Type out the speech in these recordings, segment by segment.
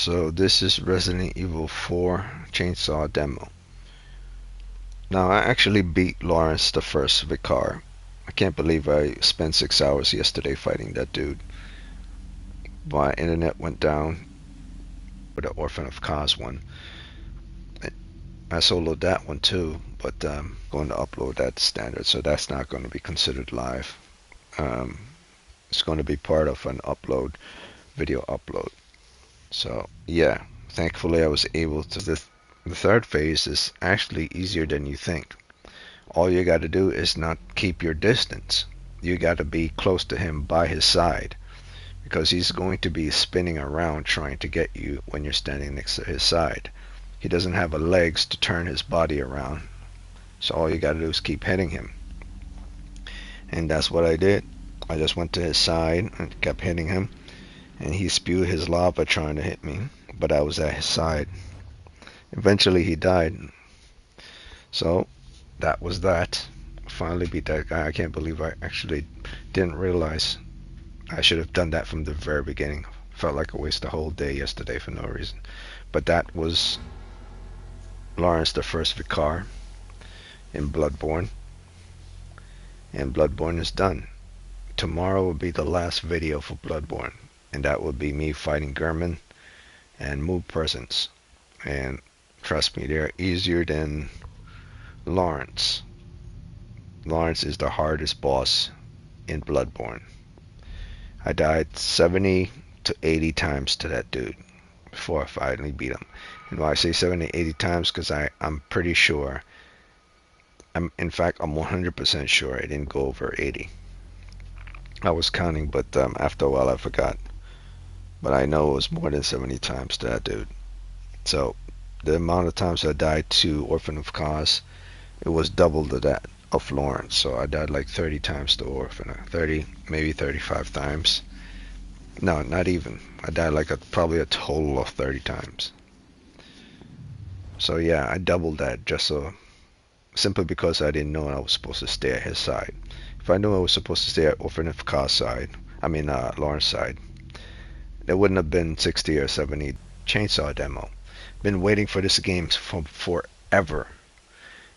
So this is Resident Evil 4 Chainsaw Demo. Now I actually beat Lawrence the first Vicar. I can't believe I spent 6 hours yesterday fighting that dude. My internet went down with the Orphan of Kos one. I soloed that one too, but I'm going to upload that to standard, so that's not going to be considered live. It's going to be part of an video upload. So yeah, thankfully I was able to. The third phase is actually easier than you think. All you got to do is not keep your distance. You got to be close to him by his side, because he's going to be spinning around trying to get you when you're standing next to his side. He doesn't have legs to turn his body around, so all you got to do is keep hitting him. And that's what I did. I just went to his side and kept hitting him, and he spewed his lava trying to hit me, but I was at his side. Eventually he died. So that was that. Finally beat that guy. I can't believe I actually didn't realize I should have done that from the very beginning. Felt like I wasted a whole day yesterday for no reason. But that was Lawrence the first Vicar in Bloodborne. And Bloodborne is done. Tomorrow will be the last video for Bloodborne, and that will be me fighting German and Move Presence. And trust me, they're easier than Lawrence. Lawrence is the hardest boss in Bloodborne. I died 70 to 80 times to that dude before I finally beat him. And why I say 70 to 80 times, because I'm pretty sure, in fact I'm 100% sure I didn't go over 80. I was counting, but after a while I forgot. But I know it was more than 70 times to that dude. So the amount of times I died to Orphan of Kos, it was double to that of Lawrence. So I died like 30 times to Orphan. 30, maybe 35 times. No, not even. I died like probably a total of 30 times. So yeah, I doubled that just simply because I didn't know I was supposed to stay at his side. If I knew I was supposed to stay at Orphan of Kos side, Lawrence side, there wouldn't have been 60 or 70 Chainsaw Demo. Been waiting for this game for forever.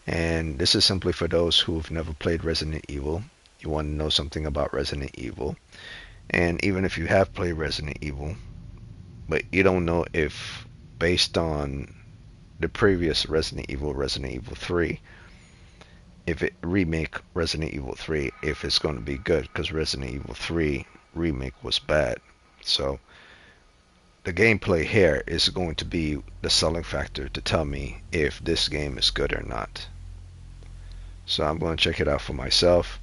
And this is simply for those who've never played Resident Evil. You want to know something about Resident Evil. And even if you have played Resident Evil, but you don't know if, based on the previous Resident Evil 3, if it remake Resident Evil 3, if it's going to be good, because Resident Evil 3 remake was bad. So the gameplay here is going to be the selling factor to tell me if this game is good or not. So I'm going to check it out for myself.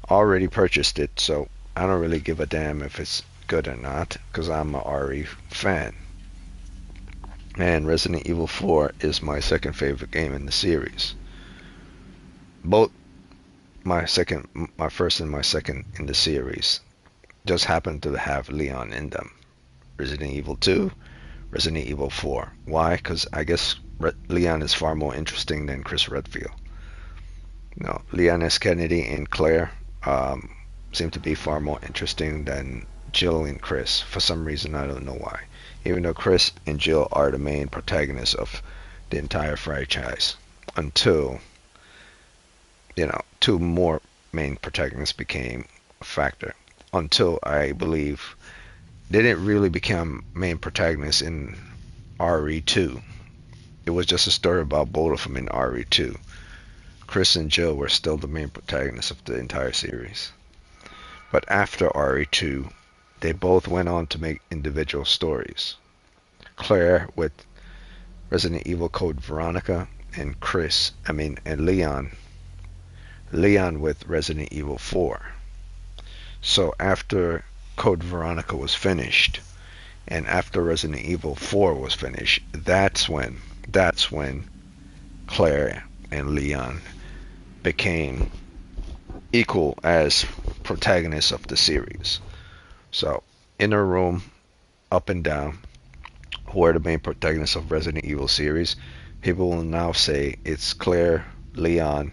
Already purchased it, so I don't really give a damn if it's good or not, because I'm a RE fan. And Resident Evil 4 is my second favorite game in the series. Both my first and my second in the series just happen to have Leon in them. Resident Evil 2, Resident Evil 4. Why? Because I guess Leon is far more interesting than Chris Redfield. No, Leon S. Kennedy and Claire seem to be far more interesting than Jill and Chris. For some reason, I don't know why. Even though Chris and Jill are the main protagonists of the entire franchise. Until, two more main protagonists became a factor. Until, I believe, they didn't really become main protagonists in RE2. It was just a story about both of them in RE2. Chris and Jill were still the main protagonists of the entire series. But after RE2, they both went on to make individual stories. Claire with Resident Evil Code Veronica, and Leon with Resident Evil 4. So after Code Veronica was finished, and after Resident Evil 4 was finished, that's when Claire and Leon became equal as protagonists of the series. So Inner Room, Up and Down, who are the main protagonists of Resident Evil series, people will now say it's Claire, Leon,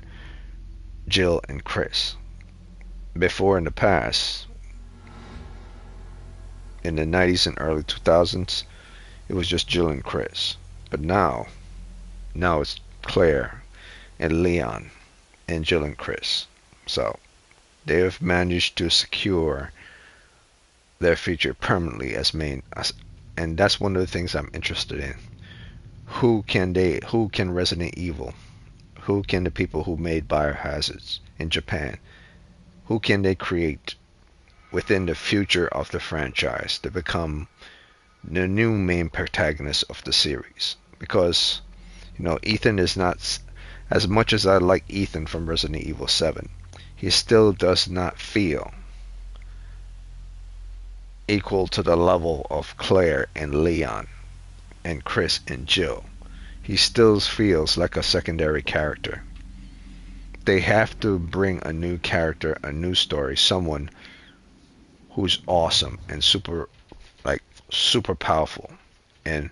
Jill, and Chris. Before, in the past, in the 90s and early 2000s, it was just Jill and Chris. But now it's Claire and Leon and Jill and Chris. So they have managed to secure their future permanently as main, and that's one of the things I'm interested in. Who can Resident Evil, who can the people who made Biohazards in Japan, who can they create within the future of the franchise to become the new main protagonist of the series? Because Ethan is not, as much as I like Ethan from Resident Evil 7, he still does not feel equal to the level of Claire and Leon and Chris and Jill. He still feels like a secondary character. They have to bring a new character, a new story, someone who's awesome and like super powerful and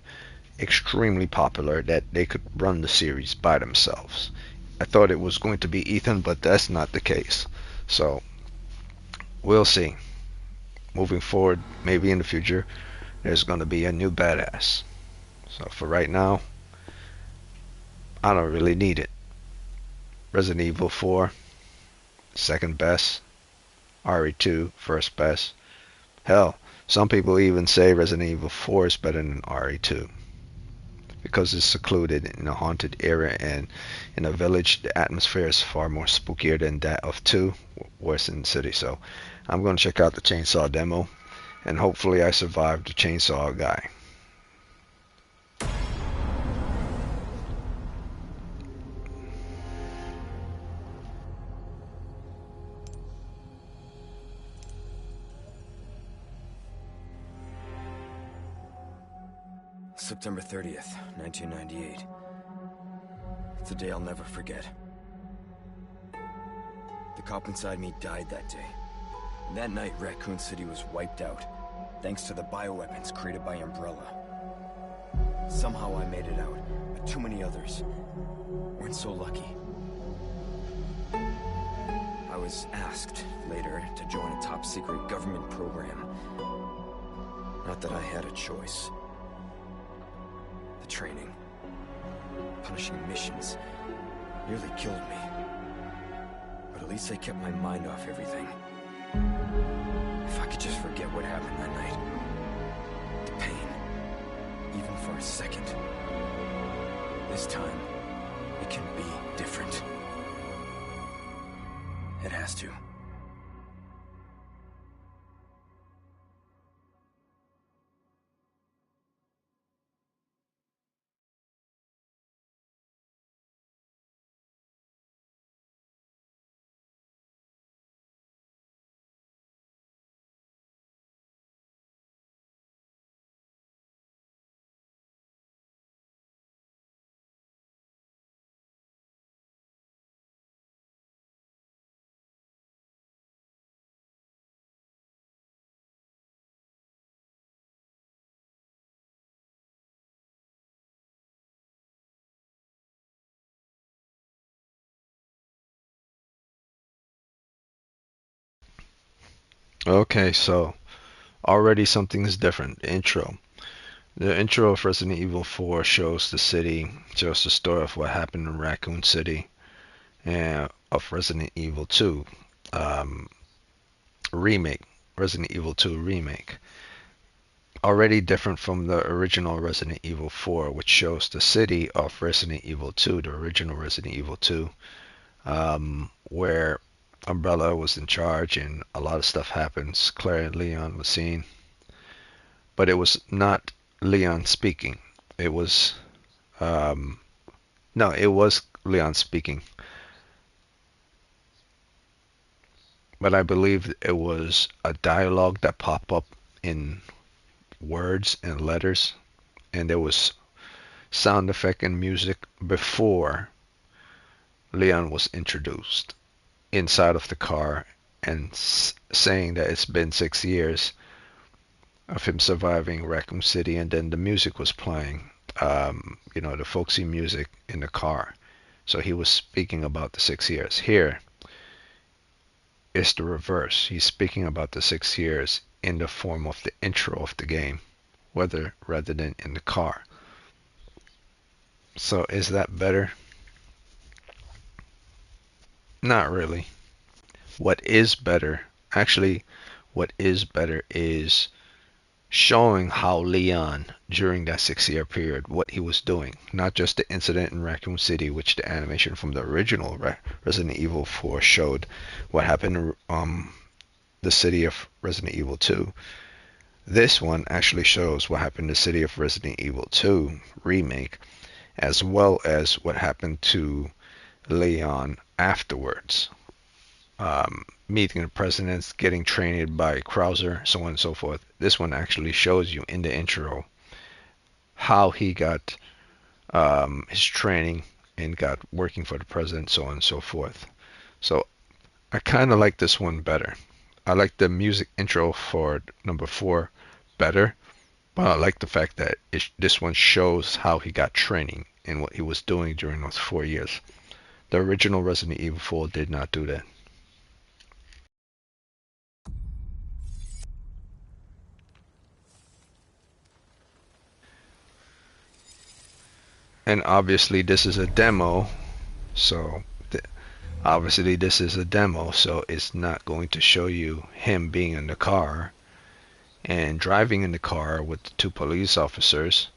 extremely popular that they could run the series by themselves. I thought it was going to be Ethan, but that's not the case. So we'll see. Moving forward, maybe in the future, there's going to be a new badass. So for right now, I don't really need it. Resident Evil 4, second best. RE2, first best. Hell, some people even say Resident Evil 4 is better than RE2 because it's secluded in a haunted area and in a village. The atmosphere is far more spookier than that of 2, Western City. So I'm going to check out the chainsaw demo, and hopefully I survive the chainsaw guy. September 30th, 1998. It's a day I'll never forget. The cop inside me died that day. And that night, Raccoon City was wiped out, thanks to the bioweapons created by Umbrella. Somehow I made it out, but too many others weren't so lucky. I was asked later to join a top-secret government program. Not that I had a choice. The training, punishing missions, nearly killed me. But at least I kept my mind off everything. If I could just forget what happened that night. The pain, even for a second. This time, it can be different. It has to. Okay, so already something's different. The intro. The intro of Resident Evil 4 shows the city, shows the story of what happened in Raccoon City, and of Resident Evil 2 um, remake, Resident Evil 2 remake. Already different from the original Resident Evil 4, which shows the city of Resident Evil 2, the original Resident Evil 2, where Umbrella was in charge and a lot of stuff happens. Claire and Leon was seen, but it was not Leon speaking. It was no, it was Leon speaking, but I believe it was a dialogue that popped up in words and letters, and there was sound effect and music before Leon was introduced inside of the car and saying that it's been 6 years of him surviving Raccoon City, and then the music was playing, the folksy music in the car. So he was speaking about the 6 years. Here is the reverse. He's speaking about the 6 years in the form of the intro of the game, whether rather than in the car. So is that better? Not really. What is better, actually, what is better is showing how Leon, during that 6 year period, what he was doing. Not just the incident in Raccoon City, which the animation from the original Resident Evil 4 showed what happened in the city of Resident Evil 2. This one actually shows what happened in the city of Resident Evil 2 remake, as well as what happened to Leon afterwards. Meeting the presidents, getting trained by Krauser, so on and so forth. This one actually shows you in the intro how he got his training and got working for the president, so on and so forth. So I kind of like this one better. I like the music intro for number 4 better, but I like the fact that this one shows how he got training and what he was doing during those 4 years. The original Resident Evil 4 did not do that. And obviously this is a demo, so obviously this is a demo, so it's not going to show you him being in the car and driving in the car with the 2 police officers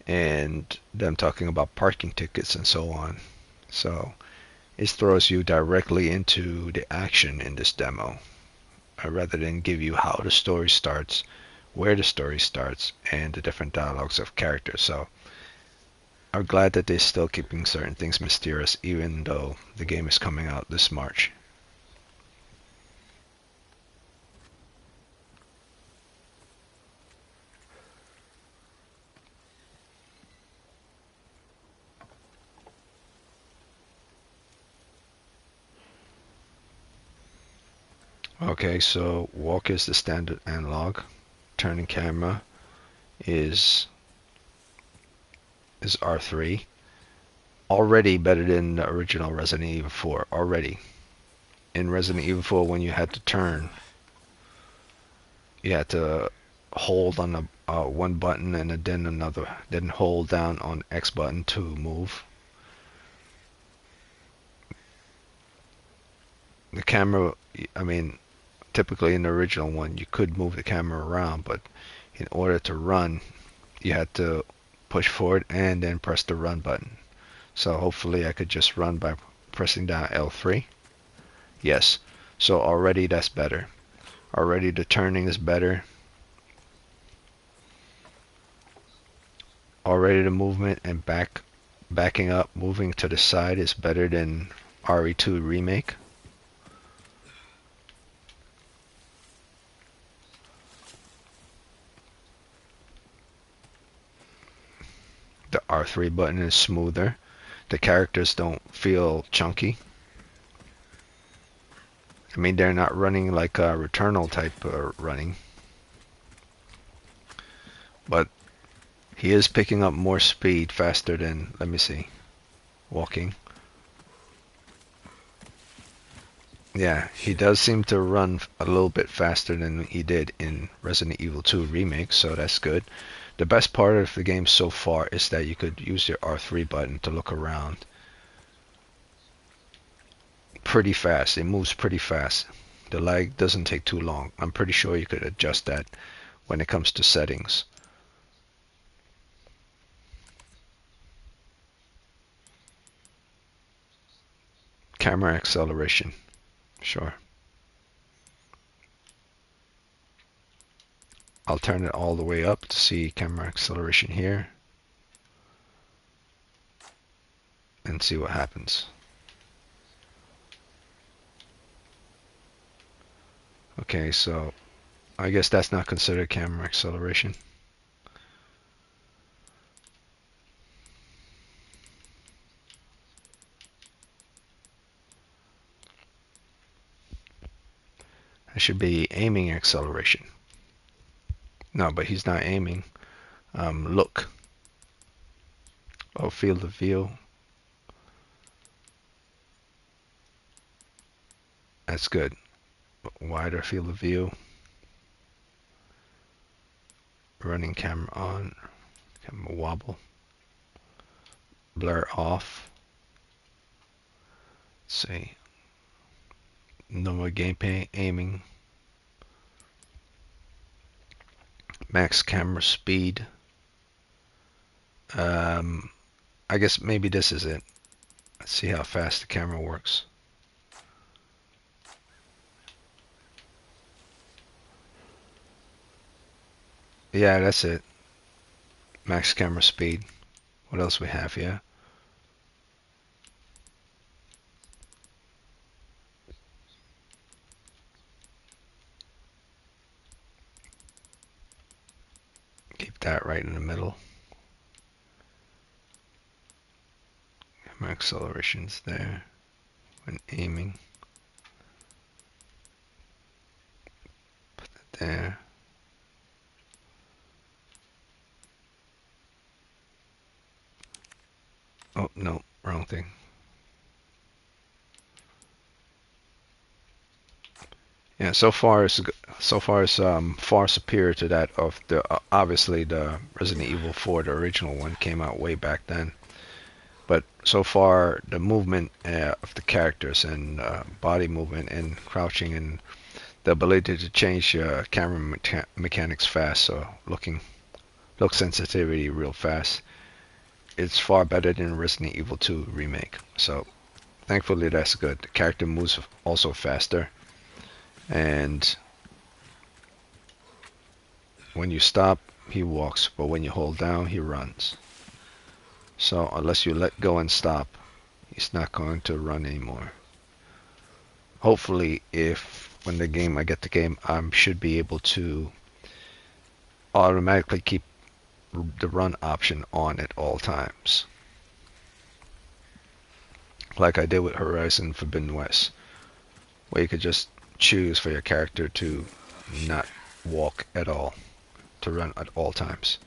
and them talking about parking tickets and so on. So it throws you directly into the action in this demo, rather than give you how the story starts, where the story starts, and the different dialogues of characters. So I'm glad that they're still keeping certain things mysterious, even though the game is coming out this March. Okay, so walk is the standard analog. Turning camera is R3. Already better than the original Resident Evil 4. Already. In Resident Evil 4, when you had to turn, you had to hold on the one button and then another, then hold down on X button to move. The camera, I mean, typically in the original one, you could move the camera around, but in order to run, you had to push forward and then press the run button. So hopefully I could just run by pressing down L3. Yes. So already that's better. Already the turning is better. Already the movement and backing up, moving to the side is better than RE2 remake. The R3 button is smoother. The characters don't feel chunky. I mean, they're not running like a Returnal type running. But he is picking up more speed faster than, let me see, walking. Yeah, he does seem to run a little bit faster than he did in Resident Evil 2 Remake, so that's good. The best part of the game so far is that you could use your R3 button to look around pretty fast. It moves pretty fast. The lag doesn't take too long. I'm pretty sure you could adjust that when it comes to settings. Camera acceleration. Sure. I'll turn it all the way up to see camera acceleration here and see what happens. Okay, so I guess that's not considered camera acceleration. That should be aiming acceleration. No, but he's not aiming. Look. Oh, field of view. That's good. Wider field of view. Running camera on. Camera wobble. Blur off. Let's see. Normal gameplay aiming. Max camera speed. I guess maybe this is it. Let's see how fast the camera works. Yeah, that's it. Max camera speed. What else we have here? Keep that right in the middle. Camera acceleration's there when aiming. Put that there. Oh no, wrong thing. Yeah, so far it's far superior to that of the obviously the Resident Evil 4, the original one came out way back then. But so far the movement of the characters and body movement and crouching and the ability to change camera mechanics fast, so look sensitivity real fast. It's far better than Resident Evil 2 remake. So thankfully that's good. The character moves also faster. And when you stop, he walks, but when you hold down, he runs. So unless you let go and stop, he's not going to run anymore. Hopefully, if when I get the game, I should be able to automatically keep the run option on at all times. Like I did with Horizon Forbidden West, where you could just choose for your character to not walk at all, to run at all times.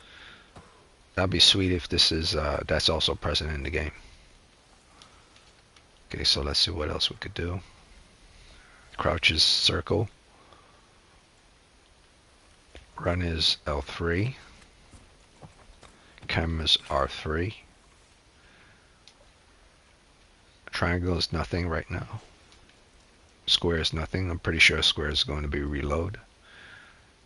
That'd be sweet if this is that's also present in the game. Okay, so let's see what else we could do. Crouch is circle. Run is L3. Camera's R3. Triangle is nothing right now. Square is nothing. I'm pretty sure square is going to be reload.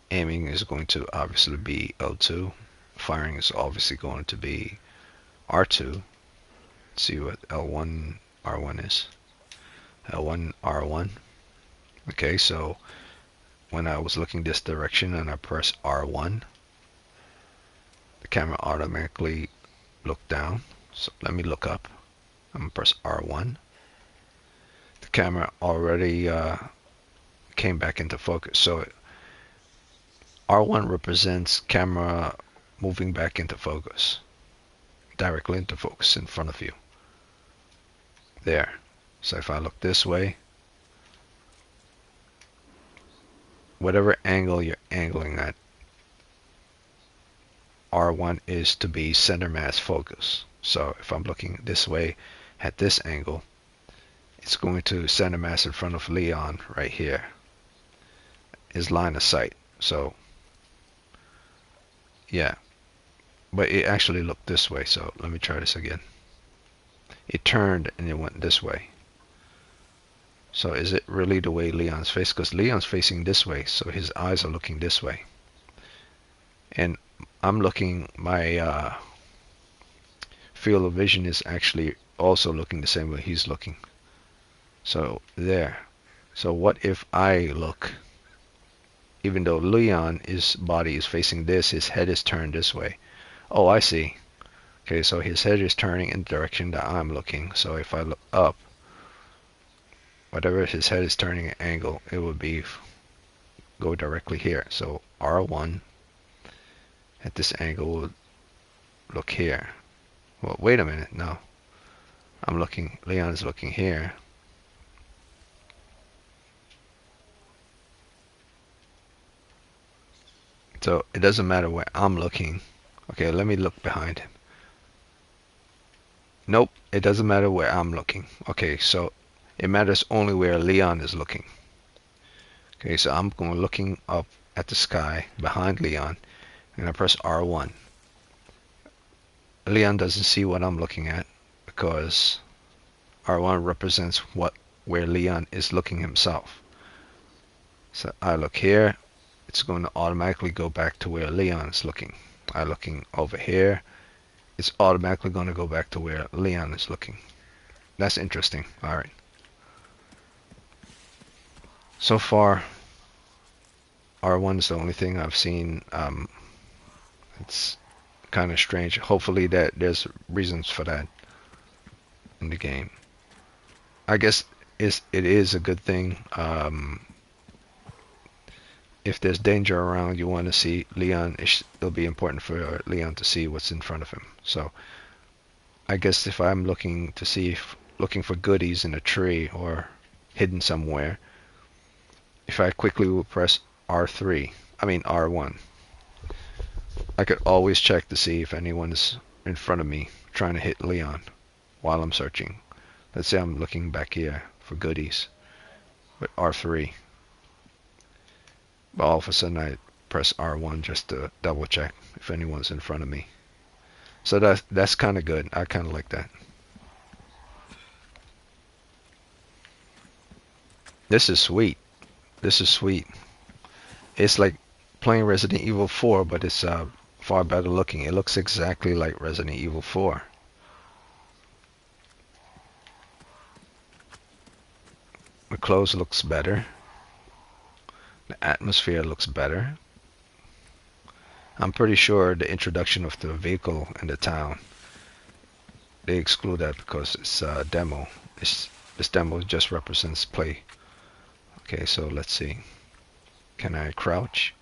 Aiming is going to obviously be L2. Firing is obviously going to be R2. Let's see what L1, R1 is. L1, R1. Okay, so when I was looking this direction and I press R1, the camera automatically looked down. So let me look up. I'm going to press R1. The camera already came back into focus. So R1 represents camera moving back into focus. Directly into focus in front of you. There. So if I look this way, whatever angle you're angling at, R1 is to be center mass focus. So if I'm looking this way at this angle, it's going to center mass in front of Leon right here. His line of sight. So yeah, but it actually looked this way. So let me try this again. It turned and it went this way. So is it really the way Leon's face? Because Leon's facing this way, so his eyes are looking this way. And I'm looking, my field of vision is actually also looking the same way he's looking. So there. So what if I look, even though Leon's body is facing this, his head is turned this way. Oh, I see. Okay, so his head is turning in the direction that I'm looking. So if I look up, whatever his head is turning an angle, it would be go directly here. So R1 at this angle would look here. Well, wait a minute. No, I'm looking. Leon's looking here. So it doesn't matter where I'm looking. Okay, let me look behind him. Nope, it doesn't matter where I'm looking. Okay, so it matters only where Leon is looking. Okay, so I'm going looking up at the sky behind Leon. and I press R1. Leon doesn't see what I'm looking at because R1 represents where Leon is looking himself. So I look here, it's going to automatically go back to where Leon is looking. I'm looking over here, it's automatically going to go back to where Leon is looking. That's interesting. Alright. So far, R1 is the only thing I've seen. It's kind of strange. Hopefully that there's reasons for that in the game. I guess it is a good thing. If there's danger around, you want to see Leon. It'll be important for Leon to see what's in front of him. So I guess if I'm looking for goodies in a tree or hidden somewhere, if I quickly will press R1, I could always check to see if anyone is in front of me trying to hit Leon while I'm searching. Let's say I'm looking back here for goodies with R3. But all of a sudden I press R1 just to double check if anyone's in front of me. So that's kind of good. I kind of like that. This is sweet. This is sweet. It's like playing Resident Evil 4, but it's far better looking. It looks exactly like Resident Evil 4. The clothes looks better. The atmosphere looks better. I'm pretty sure the introduction of the vehicle in the town, they exclude that because it's a demo. This demo just represents play. Okay, so let's see. Can I crouch?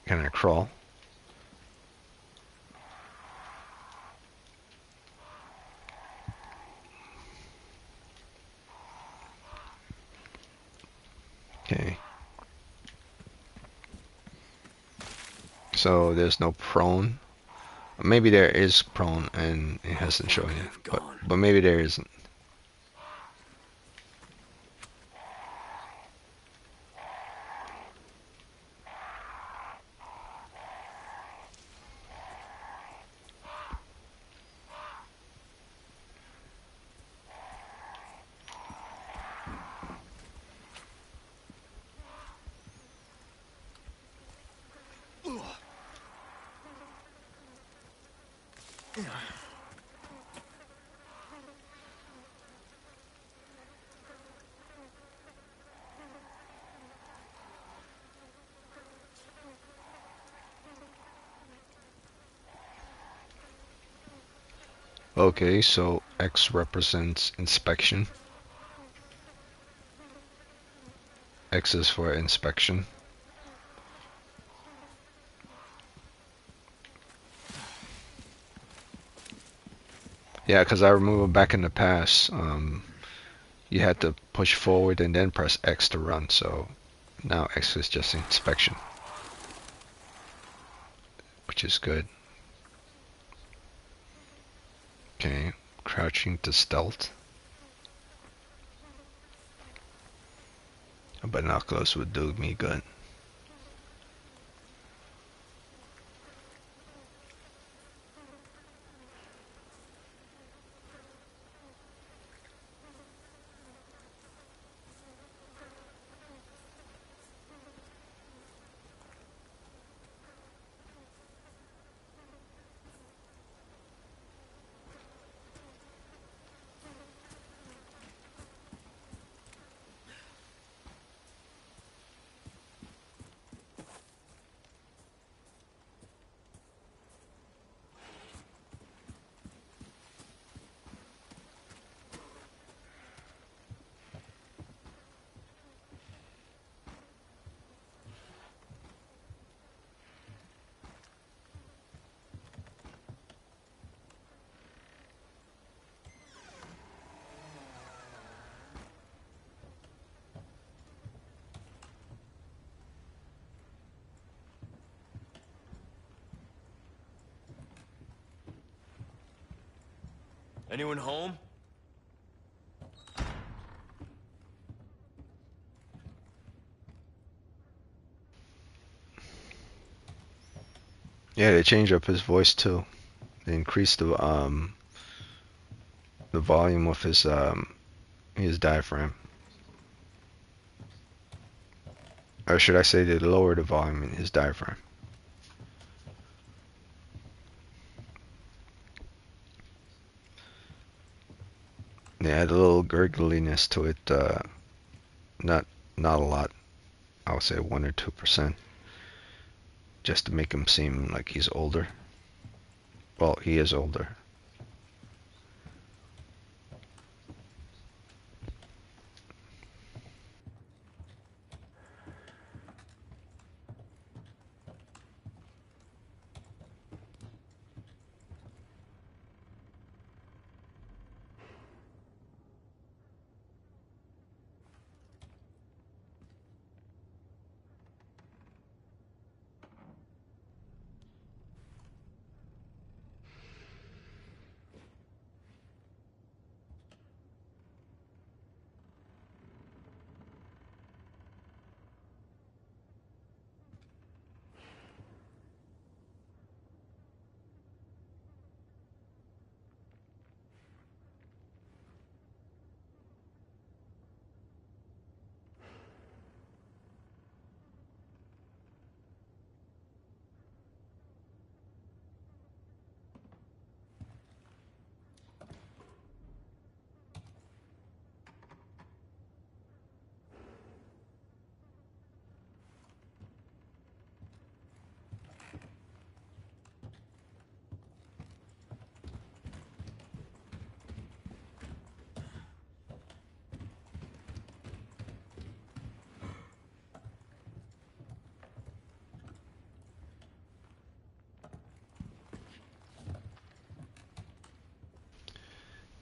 Can I crawl? Okay. So there's no prone. Maybe there is prone and it hasn't shown yet. But maybe there isn't. Okay, so X represents inspection. X is for inspection. Yeah, because I remember back in the past, you had to push forward and then press X to run. So now X is just inspection, which is good. Okay, crouching to stealth. Binoculars would do me good. Anyone home? Yeah, they changed up his voice too. They increased the volume of his diaphragm, or should I say they lowered the volume in his diaphragm. They had a little gurgliness to it, not not a lot. I would say 1 or 2%, just to make him seem like he's older. Well, he is older.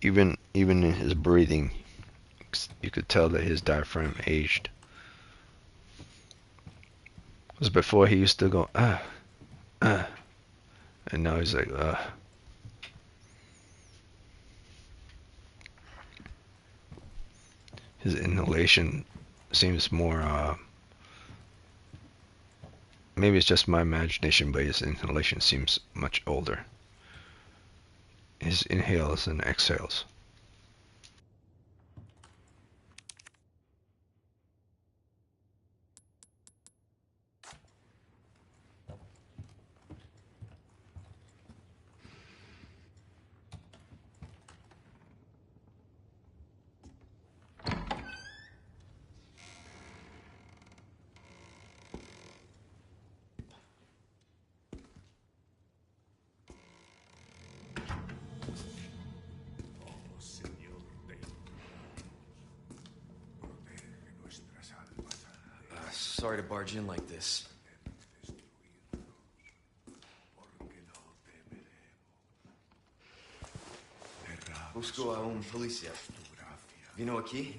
Even in his breathing, you could tell that his diaphragm aged. Because before he used to go ah, and now he's like his inhalation seems more maybe it's just my imagination, but his inhalation seems much older. His inhales and exhales. Sorry to barge in like this. Busco a un policía. ¿Vino aquí?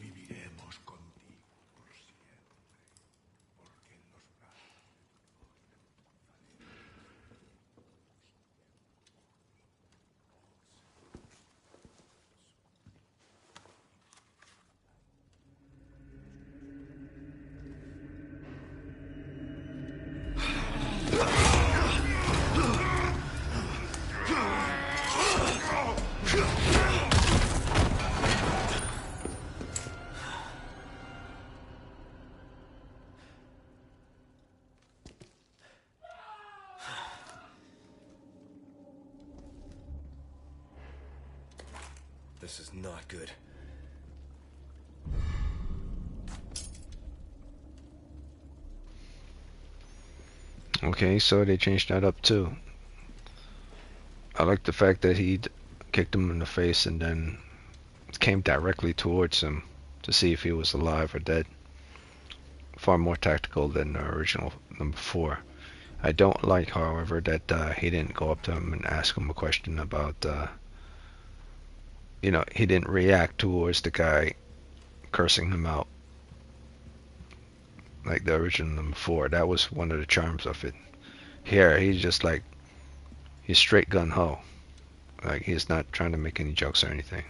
This is not good. Okay, so they changed that up too. I like the fact that he kicked him in the face and then came directly towards him to see if he was alive or dead. Far more tactical than the original number 4. I don't like, however, that he didn't go up to him and ask him a question about, he didn't react towards the guy cursing him out like the original number 4. That was one of the charms of it. Here, he's just like, he's straight gun ho. Like, he's not trying to make any jokes or anything.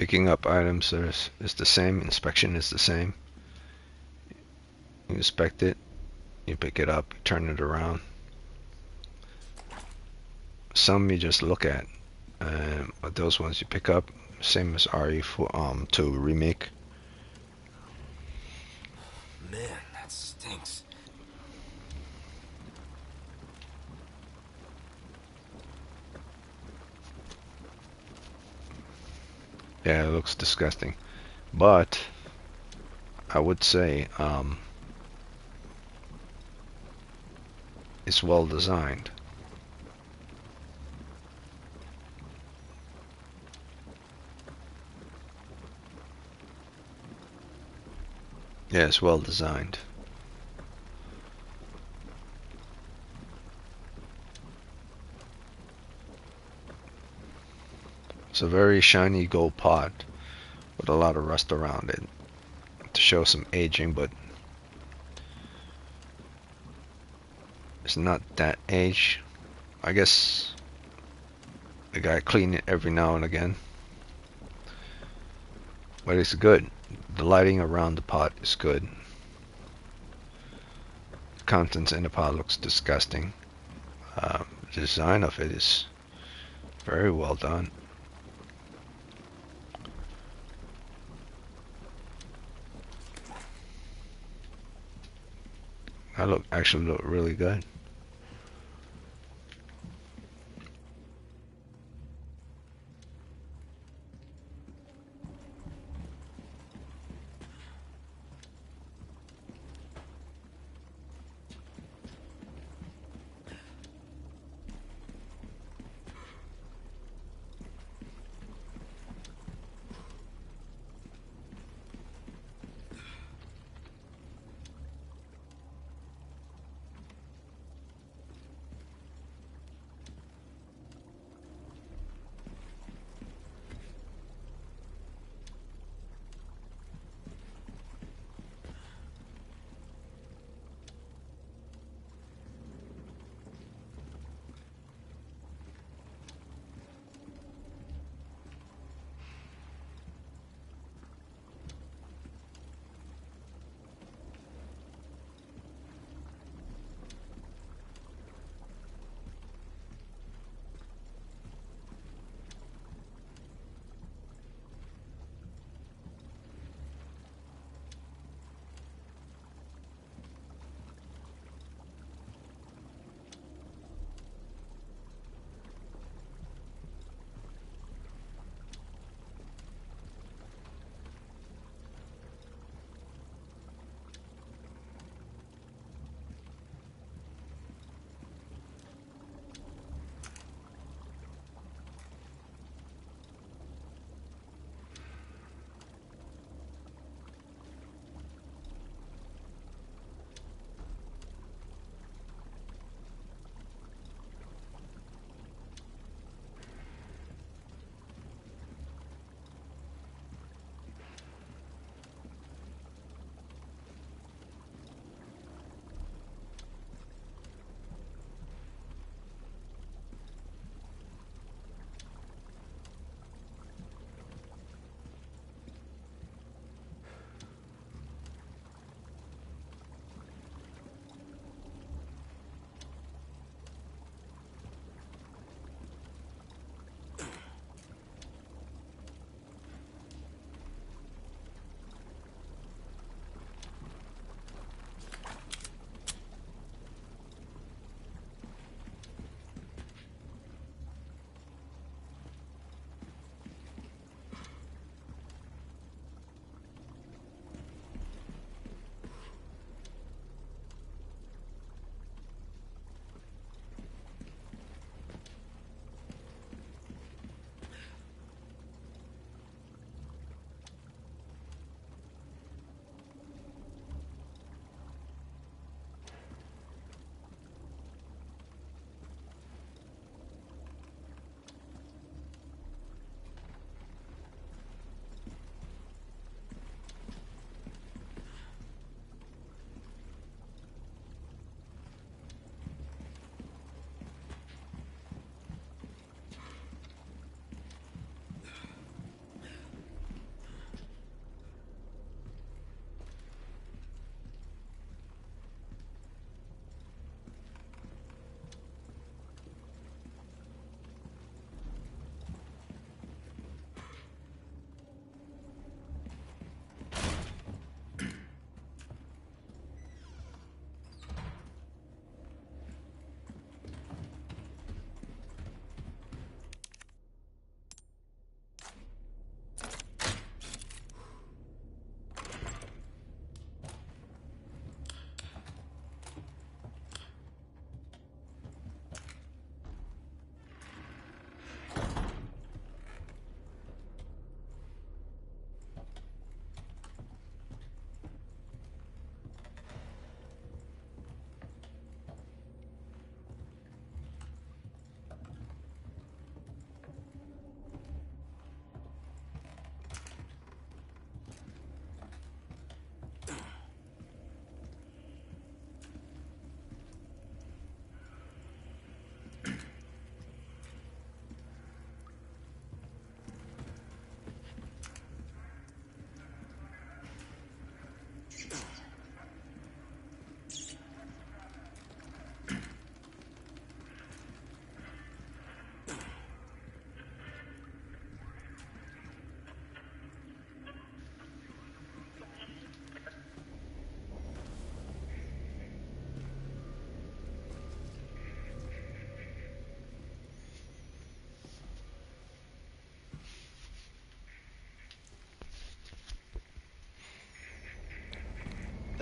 Picking up items is the same. Inspection is the same. You inspect it, you pick it up, you turn it around. Some you just look at, but those ones you pick up. Same as RE2 remake. Man, that stinks. Yeah, it looks disgusting, but I would say it's well designed. Yeah, it's well designed. It's a very shiny gold pot with a lot of rust around it to show some aging, but it's not that aged. I guess the guy clean it every now and again, but it's good. The lighting around the pot is good. The contents in the pot looks disgusting. The design of it is very well done. That actually look really good.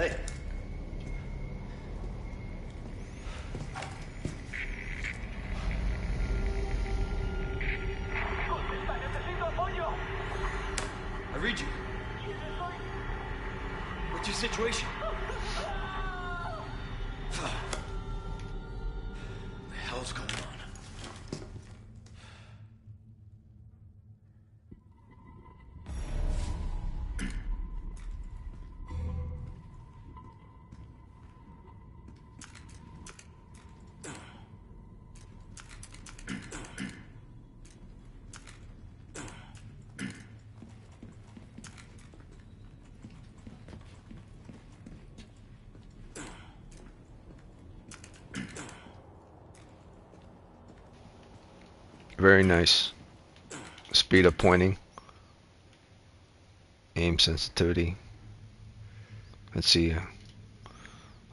Hey. I read you. What's your situation? What the hell's going on? Very nice. Speed of pointing. Aim sensitivity. Let's see.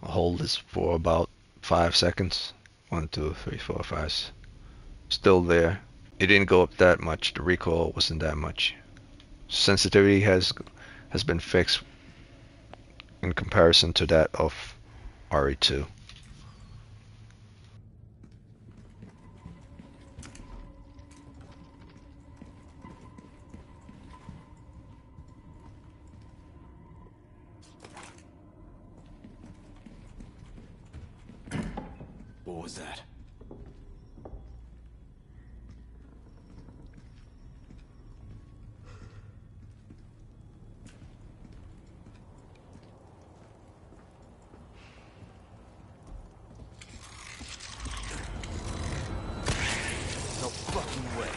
I'll hold this for about 5 seconds. 1, 2, 3, 4, 5. Still there. It didn't go up that much. The recoil wasn't that much. Sensitivity has been fixed in comparison to that of RE2. What was that? No fucking way.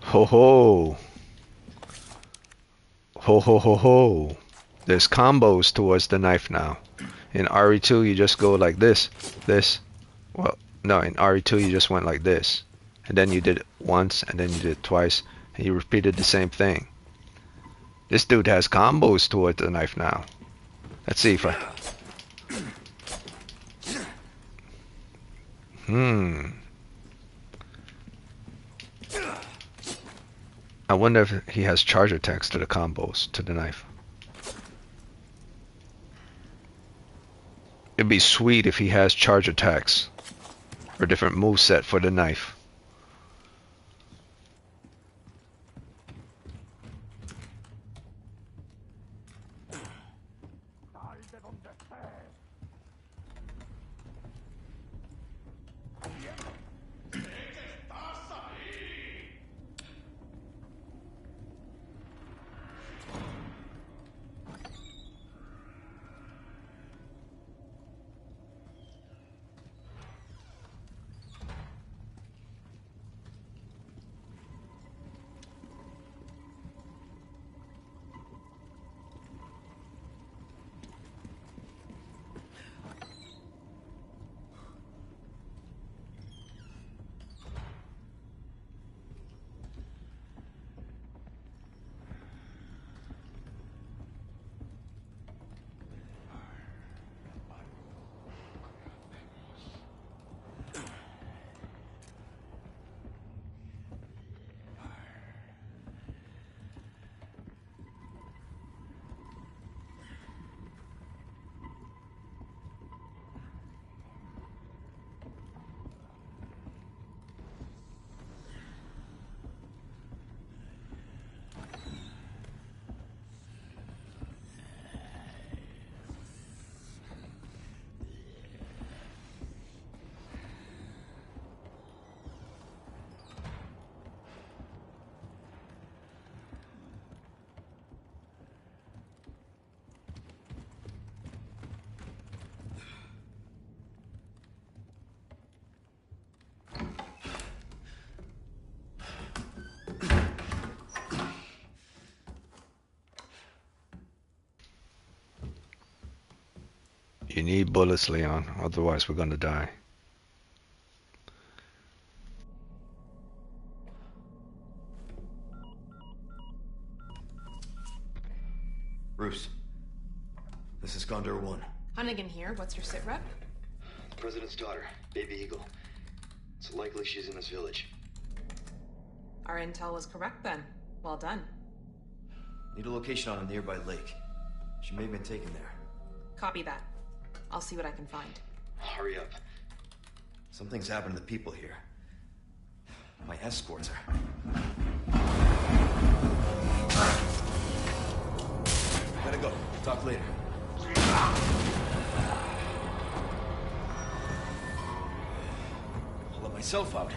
Ho ho. Ho ho ho ho. There's combos towards the knife now. In RE2 you just go like this. Well, no, in RE2 you just went like this. And then you did it once, and then you did it twice, and you repeated the same thing. This dude has combos towards the knife now. Let's see if I... I wonder if he has charge attacks to the combos, to the knife. It'd be sweet if he has charge attacks. Or different moveset for the knife. You need bullets, Leon, otherwise we're gonna die. Bruce, this is Condor 1. Hunnigan here. What's your sit rep? The President's daughter, Baby Eagle. It's likely she's in this village. Our intel was correct then. Well done. Need a location on a nearby lake. She may have been taken there. Copy that. I'll see what I can find. Hurry up. Something's happened to the people here. My escorts are... Gotta go. Talk later. I'll let myself out.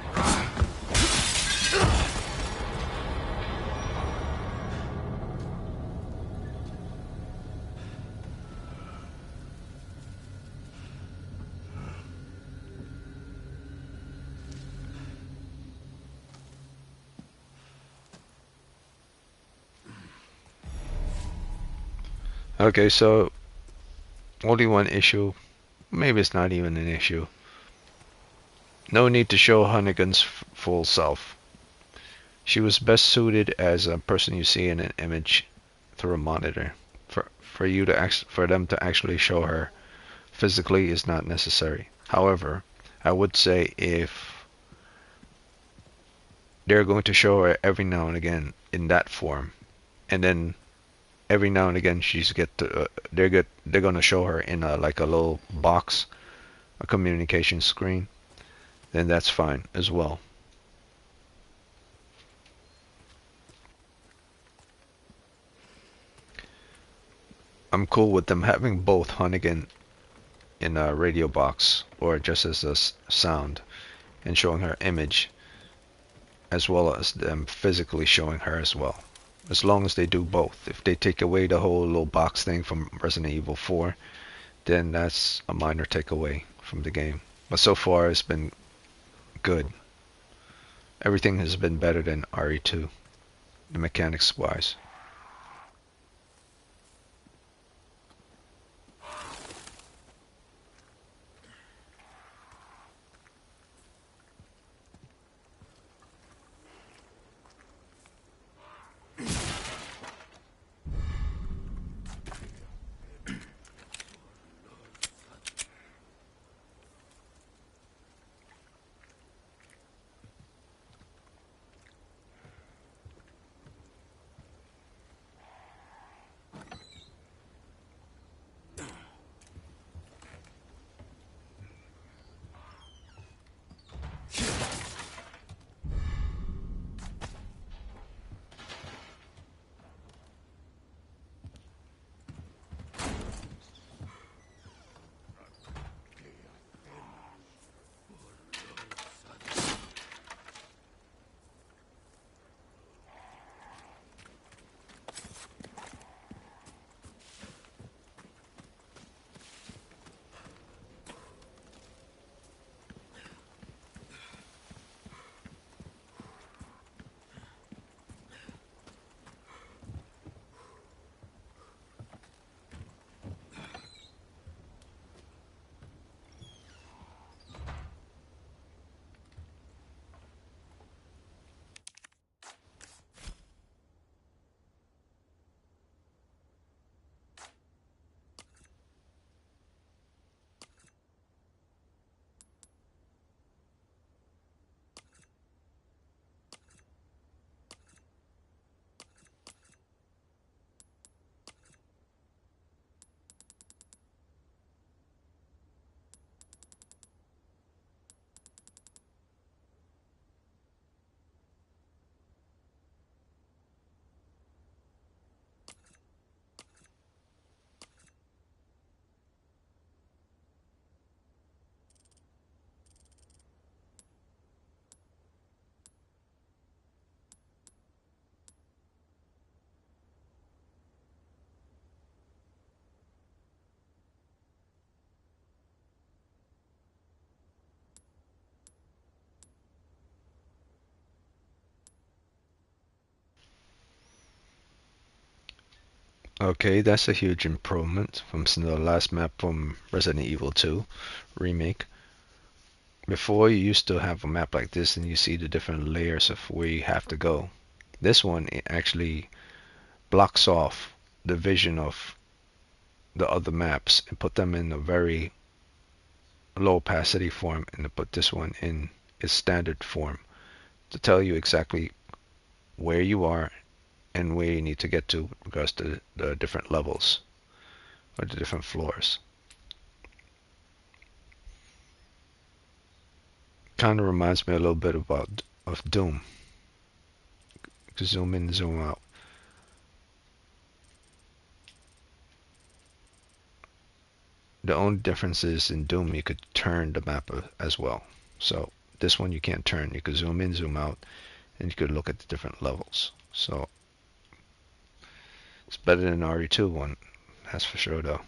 Okay, so only one issue. Maybe it's not even an issue. No need to show Hunnigan's full self. She was best suited as a person you see in an image through a monitor. For them to actually show her physically is not necessary. However, I would say if they're going to show her every now and again in that form, and then every now and again they're going to show her in like a little box, a communication screen, then that's fine as well. I'm cool with them having both Hunnigan in a radio box or just as a sound and showing her image, as well as them physically showing her as well. As long as they do both. If they take away the whole little box thing from Resident Evil 4, then that's a minor takeaway from the game. But so far it's been good. Everything has been better than RE2, the mechanics wise. Okay, that's a huge improvement from the last map from Resident Evil 2 remake. Before, you used to have a map like this and you see the different layers of where you have to go. This one it actually blocks off the vision of the other maps and put them in a very low opacity form, and to put this one in its standard form to tell you exactly where you are and where you need to get to with regards to the different levels or the different floors. Kind of reminds me a little bit about of Doom. To zoom in, zoom out. The only difference is in Doom you could turn the map as well. So this one you can't turn. You could zoom in, zoom out, and you could look at the different levels. So it's better than RE2 one, that's for sure though.